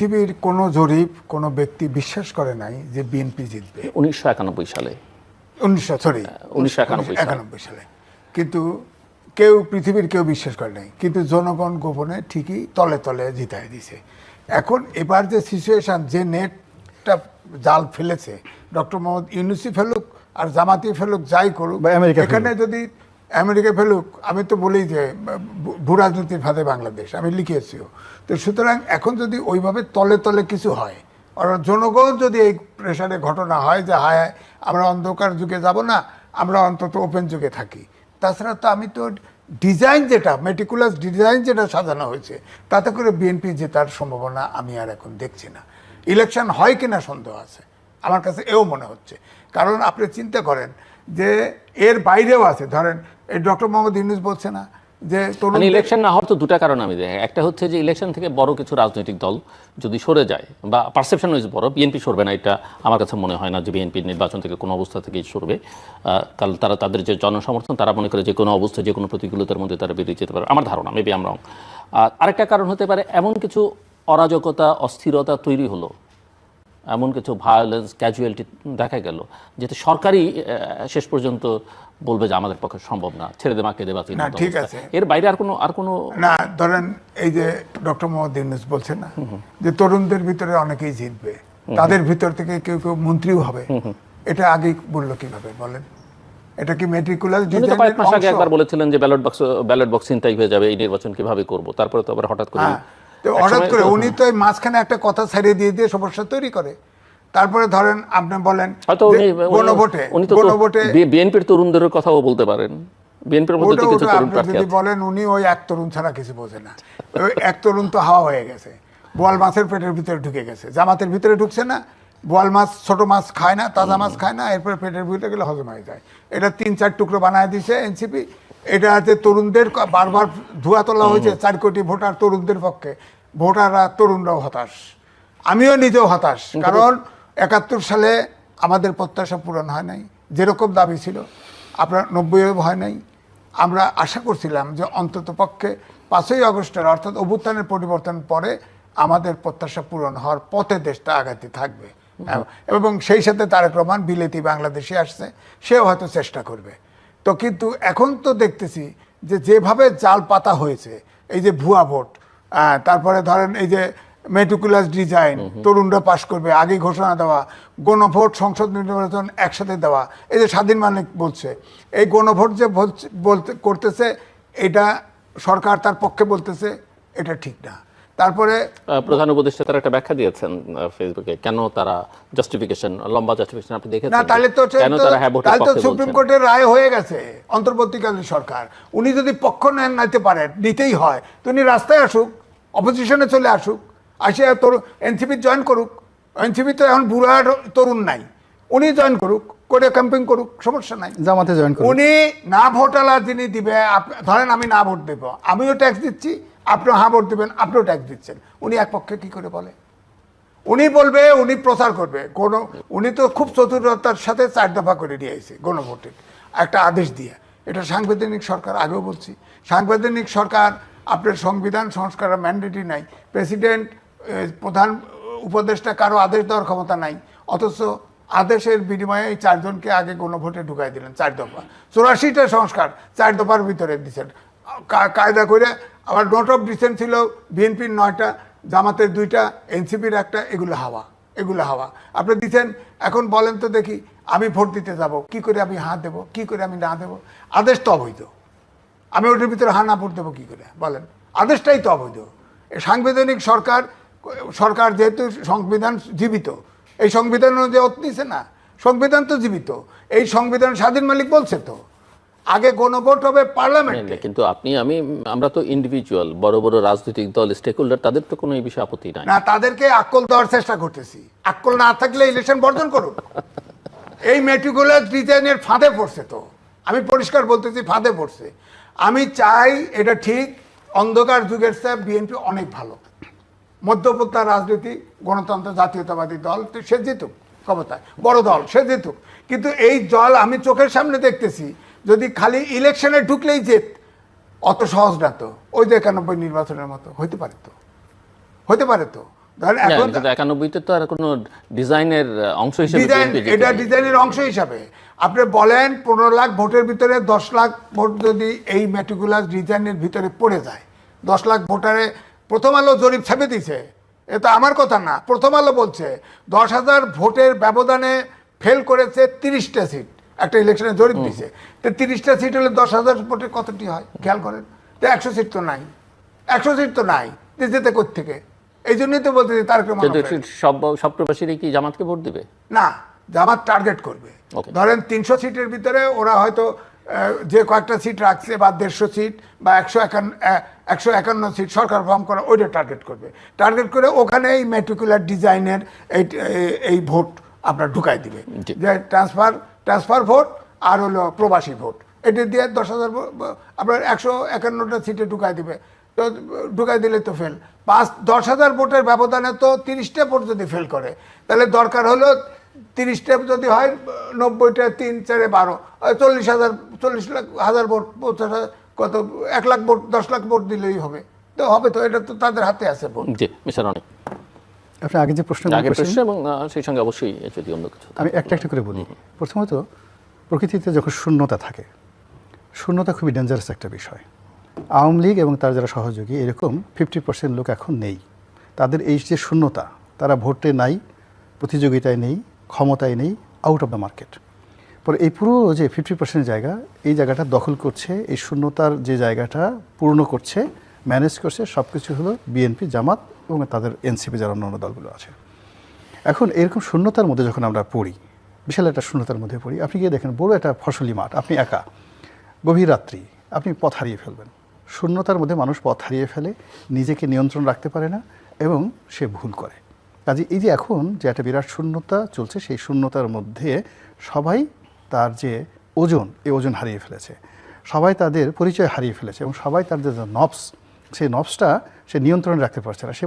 পৃথিবীর কোনো জরিপ কোনো ব্যক্তি বিশ্বাস করে নাই যে বিএনপি জিতবে 1991 সালে 1991 সালে, কিন্তু পৃথিবীর কেউ বিশ্বাস করে নাই, কিন্তু জনগণ গোপনে ঠিকই তলে তলে জিতায় দিছে। এখন এবার যে সিচুয়েশন, যে নেটটা জাল ফেলেছে ডক্টর মোহাম্মদ ইউনূসই ফেলুক আর জামাতি ফেলুক, যাই করুক, এখানে যদি আমেরিকা ফেলুক, আমি তো বলেই যে ভূরাজনীতির ফাঁদে বাংলাদেশ, আমি লিখেছিও। তো সুতরাং এখন যদি ওইভাবে তলে তলে কিছু হয়, আর জনগণ যদি এই প্রেশারে ঘটনা হয় যে হায় আমরা অন্ধকার যুগে যাব না, আমরা অন্তত ওপেন যুগে থাকি, তাছাড়া তো আমি তো ডিজাইন যেটা মেটিকুলাস ডিজাইন যেটা সাজানো হয়েছে, তাতে করে বিএনপি জেতার সম্ভাবনা আমি আর এখন দেখছি না। ইলেকশন হয় কিনা সন্দেহ আছে, আমার কাছে এও মনে হচ্ছে। কারণ আপনি চিন্তা করেন যে এর বাইরেও আছে, ধরেন এই ডক্টর মোহাম্মদ ইউনূস বলছে না যে ইলেকশন না হওয়ার তো দুটা কারণ আমি দেখি। একটা হচ্ছে যে ইলেকশন থেকে বড় কিছু রাজনৈতিক দল যদি সরে যায়, বা পারসেপশন হয়েছে বড়, বিএনপি সরবে না, এটা আমার কাছে মনে হয় না যে বিএনপি নির্বাচন থেকে কোনো অবস্থা থেকেই সরবে। কারণ তারা তাদের যে জনসমর্থন, তারা মনে করে যে কোনো অবস্থায় যে কোনো প্রতিকূলতার মধ্যে তারা বেরিয়ে যেতে পারে, আমার ধারণা, মেবি আমি রং। আরেকটা কারণ হতে পারে এমন কিছু অরাজকতা, অস্থিরতা তৈরি হলো, এমন কিছু ভায়োলেন্স, ক্যাজুয়ালিটি দেখা গেল, যেটা সরকারই শেষ পর্যন্ত বলবে যে আমাদের পক্ষে সম্ভব না, ছেড়ে দে মাকে দেবা। না, ঠিক আছে, এর বাইরে আর কোনো না। ধরেন এই যে ডক্টর মোহাম্মদ ইউনূস বলছেন না যে তরুণদের ভিতরে অনেকেই জিতবে, তাদের ভিতর থেকে কেউ কেউ মন্ত্রীও হবে, এটা আগেই বললো কিভাবে বলেন? এটা কি মেট্রিকুলাস ডিজাইনের কয়েক মাস আগে অংশ? একবার বলেছিলেন যে ব্যালট বক্স চিন্তাই হয়ে যাবে, এই নির্বাচন কিভাবে করব, তারপরে তো আবার হঠাৎ করে উনি তো মাঝখানে একটা কথা ছাড়িয়ে দিয়ে সমস্যা তৈরি করে। তারপরে ধরেন আপনি বলেন গণভোটে বিএনপির তরুণদের কথাও বলতে পারেন, বিএনপির মধ্যে তো কিছু তরুণ প্রার্থী যদি বলেন উনি ওই এক তরুণ ছাড়া কিছু বোঝে না, ওই এক তরুণ তো হাওয়া হয়ে গেছে, বোয়াল মাছের পেটের ভিতরে ঢুকে গেছে, জামাতের ভিতরে ঢুকছে না, বোয়াল মাছ ছোট মাছ খায় না, তাজা মাছ খায় না, এরপরে পেটের ভিতরে গেলে হজম হয়ে যায়। এটা 3-4 টুকরো বানায় দিয়েছে এনসিপি। এটা হচ্ছে তরুণদের বারবার ধোয়া তোলা হয়েছে 4 কোটি ভোটার তরুণদের পক্ষে, ভোটাররা তরুণরাও হতাশ, আমিও নিজেও হতাশ। কারণ 71 সালে আমাদের প্রত্যাশা পূরণ হয় নাই, যেরকম দাবি ছিল, আপনার 90 হয় নাই। আমরা আশা করছিলাম যে অন্তত পক্ষে 5ই আগস্টের অর্থাৎ অভ্যুত্থানের পরিবর্তন পরে আমাদের প্রত্যাশা পূরণ হওয়ার পথে দেশটা আগাতে থাকবে, এবং সেই সাথে তারেক রহমান বিলেতি বাংলাদেশে আসছে, সেও হয়তো চেষ্টা করবে। তো কিন্তু এখন তো দেখতেছি যে যেভাবে জাল পাতা হয়েছে, এই যে ভুয়া ভোট, তারপরে ধরেন এই যে মেটিকুলাস ডিজাইন, তরুণরা পাশ করবে আগেই ঘোষণা দেওয়া, গণভোট সংসদ নির্বাচন একসাথে দেওয়া, এই যে স্বাধীন মালিক বলছে এই গণভোট যে করতেছে, এটা সরকার তার পক্ষে বলতেছে, এটা ঠিক না। তারপরে প্রধান উপদেষ্টা তারা একটা ব্যাখ্যা দিয়েছেন ফেসবুকে, কেন তারা জাস্টিফিকেশন, লম্বা জাস্টিফিকেশন আপনি দেখেছেন না, তাহলে তো কেন তারা হ্যাঁ ভোটের পক্ষে বলছেন? সুপ্রিম কোর্টের রায় হয়ে গেছে, অন্তর্বর্তীকালীন সরকার, উনি যদি পক্ষ নিতে পারেন, নিতেই হয় তো উনি রাস্তায় আসুক, অপোজিশনে চলে আসুক, আসে তোর এনসিপি জয়েন করুক। এনসিপি তো এখন বুড়া তরুণ নাই, উনি জয়েন করুক, করে ক্যাম্পিং করুক, সমস্যা নাই, জামাতে জয়েন করুক। উনি না ভোটালা যিনি দিবে, ধরেন আমি না ভোট দেবো, আমিও ট্যাক্স দিচ্ছি, আপনিও হ্যাঁ ভোট দেবেন, আপনিও ট্যাক্স দিচ্ছেন, উনি এক পক্ষে কি করে বলে? উনি বলবে, উনি প্রচার করবে, উনি তো খুব চতুরতার সাথে 4 দফা করে দিয়ে আইছে গণভোটের একটা আদেশ দিয়ে। এটা সাংবিধানিক সরকার, আগেও বলছি, সাংবিধানিক সরকার, আপনার সংবিধান সংস্কারের ম্যান্ডেটই নাই, প্রেসিডেন্ট, প্রধান উপদেষ্টা কারো আদেশ দেওয়ার ক্ষমতা নাই, অথচ আদেশের বিনিময়ে এই 4 জনকে আগে গণভোটে ঢুকাই দিলেন 4 দফা, 84টা সংস্কার 4 দফার ভিতরে দিচ্ছেন কায়দা করে। আবার নোট অফ ডিসেন্ট ছিল বিএনপির 9টা, জামাতের 2টা, এনসিপির 1টা, এগুলো হাওয়া আপনি দিচ্ছেন। এখন বলেন তো দেখি, আমি ভোট দিতে যাব, কি করে আমি হ্যাঁ দেবো, কি করে আমি না দেবো? আদেশ তো অবৈধ, আমি ওটার ভিতরে হ্যাঁ না ভোট দেবো কি করে বলেন? আদেশটাই তো অবৈধ। সাংবিধানিক সরকার যেহেতু সংবিধান জীবিত, এই সংবিধান অনুযায়ী নিছে না, সংবিধান তো জীবিত, এই সংবিধান স্বাধীন মালিক বলছে তো আগে গণভোট হবে পার্লামেন্টে। কিন্তু আমরা তো ইন্ডিভিজুয়াল, বড় বড় রাজনৈতিক দল, স্টেক হোল্ডার, তাদের তো কোনো এই বিষয়ে আপত্তি নাই না, তাদেরকে আক্কল দেওয়ার চেষ্টা করতেছি। আক্কল না থাকলে ইলেকশন বর্জন করুক। এই মেট্রিকুলার ডিজাইনের ফাঁদে পড়ছে, তো আমি পরিষ্কার বলতেছি ফাঁদে পড়ছে। আমি চাই, এটা ঠিক, অন্ধকার যুগের চেয়ে বিএনপি অনেক ভালো, মধ্যপন্থা রাজনীতি, গণতন্ত্র, জাতীয়তাবাদী দল, তো সে জিতুক ক্ষমতায়, বড় দল, সে জিতুক। কিন্তু এই দল আমি চোখের সামনে দেখতেছি, যদি খালি ইলেকশনে ঢুকলেই জেত, অত সহজ না তো। ওই যে 91 নির্বাচনের মতো হইতে পারে তো, ধরেন এখন কিন্তু 91-তে তো আর কোনো ডিজাইনের অংশ হিসেবে ডিজাইন, BNP যেতে এটা পারে। ডিজাইনের অংশ হিসাবে আপনি বলেন 15 লাখ ভোটের ভিতরে 10 লাখ ভোট যদি এই মেটিকুলাস ডিজাইনের ভিতরে পড়ে যায়, 10 লাখ ভোটারে প্রথম আলো জরিপ ছাপে দিছে, এটা আমার কথা না, প্রথম আলো বলছে 10,000 ভোটের ব্যবধানে ফেল করেছে 30টা সিট, একটা ইলেকশনে জরিপ দিছে। তো 30টা সিট হলে 10,000 ভোটে কতটি হয় খেয়াল করেন, তো 100 সিট তো নাই, 100 সিট তো নাই, যেতে কোত্থেকে? এই জন্যই তো বলতে তারেক রহমান কিন্তু সব প্রবাসীরই কি জামাতকে ভোট দিবে? না, জামাত টার্গেট করবে। Okay. ধরেন 300 সিটের ভিতরে ওরা হয়তো যে কয়েকটা সিট রাখছে বা 150 সিট বা 151 সিট সরকার ফর্ম করা, ওইটা টার্গেট করবে। টার্গেট করে ওখানে এই মেট্রিকুলার ডিজাইনের এই ভোট আপনার ঢুকাই দিবে, জি। যে ট্রান্সফার ভোট আর হলো প্রবাসী ভোট, এটা দিয়ে 10,000 আপনার 151টা সিটে ঢুকাই দিবে। তো ঢুকাই দিলে তো ফেল, 10,000 ভোটের ব্যবধানে তো 30টা ভোট যদি ফেল করে, তাহলে দরকার হলো 30টা যদি হয় 90টা 3 4 12 40,000 ভোট, 50,000 কত 1 লাখ ভোট, 10 লাখ ভোট দিলেই হবে। তো হবে তো, এটা তো তাদের হাতে আছে ভোট। জি মিস্টার রনি, আপনি আগে যে প্রশ্ন আগের প্রশ্ন এবং সেই সঙ্গে অবশ্যই যদি অন্য কিছু থাকে। আমি একটা একটা করে বলি। প্রথমত, প্রকৃতিতে যখন শূন্যতা থাকে, শূন্যতা খুবই ডেঞ্জারাস একটা বিষয়। আওয়ামী লীগ এবং তার যারা সহযোগী এরকম 50% লোক এখন নেই। তাদের এই যে শূন্যতা, তারা ভোটে নাই, প্রতিযোগিতায় নেই, ক্ষমতায় নেই, আউট অফ দ্য মার্কেট। পরে এই পুরো যে 50% জায়গা, এই জায়গাটা দখল করছে, এই শূন্যতার যে জায়গাটা পূর্ণ করছে, ম্যানেজ করছে, সব কিছু হলো বিএনপি, জামাত এবং তাদের এনসিপি যারা অন্যান্য দলগুলো আছে। এখন এরকম শূন্যতার মধ্যে যখন আমরা পড়ি, বিশাল একটা শূন্যতার মধ্যে পড়ি, আপনি গিয়ে দেখেন বড় একটা ফসলি মাঠ, আপনি একা, গভীর রাত্রি, আপনি পথ হারিয়ে ফেলবেন। শূন্যতার মধ্যে মানুষ পথ হারিয়ে ফেলে, নিজেকে নিয়ন্ত্রণ রাখতে পারে না এবং সে ভুল করে। কাজে এই যে এখন যে একটা বিরাট শূন্যতা চলছে, সেই শূন্যতার মধ্যে সবাই তার যে ওজন, এই ওজন হারিয়ে ফেলেছে, সবাই তাদের পরিচয় হারিয়ে ফেলেছে এবং সবাই তাদের যে নবস, সেই নবসটা সে নিয়ন্ত্রণে রাখতে পারছে না। সে